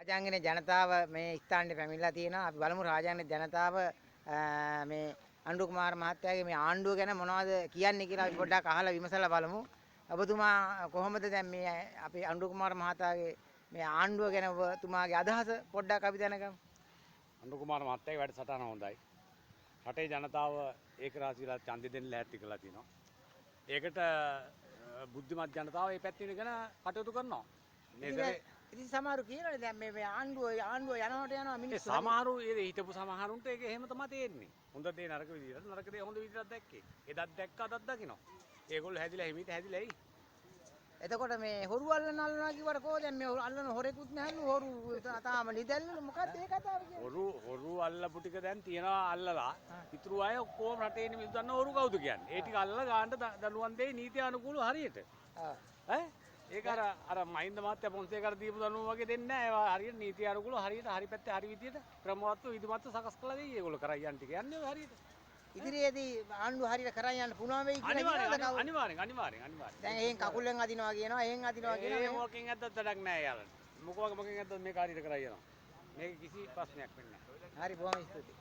රාජාංගනේ ජනතාව මේ ස්ථානයේ පැමිණලා තියෙනවා. අපි බලමු රාජාංගනේ ජනතාව මේ අනුර කුමාර මහත්තයාගේ මේ ආණ්ඩුව ගැන මොනවද කියන්නේ කියලා අපි පොඩ්ඩක් අහලා විමසලා බලමු. ඔබතුමා කොහොමද දැන් මේ අපි අනුර කුමාර මහතාගේ මේ ආණ්ඩුව ගැන ඔබතුමාගේ අදහස පොඩ්ඩක් අපි දැනගමු. අනුර කුමාර මහත්තයාගේ වැඩසටහන හොඳයි. රටේ ජනතාව ඒක රාශි වෙලා ඡන්දෙ දෙන්න ලෑස්ති කරලා තිනවා. ඒකට බුද්ධිමත් ජනතාව මේ පැත්තේ ඉඳගෙන කටයුතු කරනවා. ඉතින් සමහරු කියනවානේ දැන් මේ ආණ්ඩුව යනවට යනවා මිනිස්සු. සමහරු හිටපු සමහරුන්ට ඒක එහෙම තමයි තේරෙන්නේ. හොඳ දේ නරක විදිහට, නරක දේ හොඳ විදිහට දැක්කේ. එදත් දැක්ක අදත් දකිනවා. ඒගොල්ලෝ හැදිලා හිමීට හැදිලායි. එතකොට මේ හොරු අල්ලනවා කිව්වට කොහොද දැන් මේ අල්ලන හොරෙකුත් නැහලු හොරු තාම නිදැල්ලු මොකක්ද ඒ කතාව කියන්නේ? හොරු අල්ලපු ටික දැන් තියනවා අල්ලලා. ඉතුරු අය ඔක්කොම රටේ ඉන්න මිනිස්සු දන්න හොරු කවුද කියන්නේ. ඒ ටික අල්ලලා ගාන්න දනුවන් දෙයි නීති අනුකූලව හරියට. ඈ ඒක අර මහින්ද මහත්තයා පොන්සේකට දීපු දනුව වගේ දෙන්නේ නැහැ. ඒවා හරියට නීති අනුකූලව හරියට හරි පැත්තේ හරි විදියට ක්‍රමවත්ව විධිමත්ව සකස් කළා දෙයි. ඒගොල්ලෝ කරා යන්න ටික යන්නේ හරියට. ඉදිරියේදී ආණ්ඩුව හරියට කරන් යන්න පුළුවන් වෙයි කියලා අනිවාර්යෙන්. දැන් එහෙන් කකුලෙන් අදිනවා කියනවා එහෙන් අදිනවා කියනවා ඒ මොකකින් ඇද්දත් වැඩක් නැහැ යාළුවා. මොකකින් ඇද්දත් මේක හරියට කරා යනවා. මේක කිසි ප්‍රශ්නයක් වෙන්නේ නැහැ. හරි බොහොම ස්තුතියි.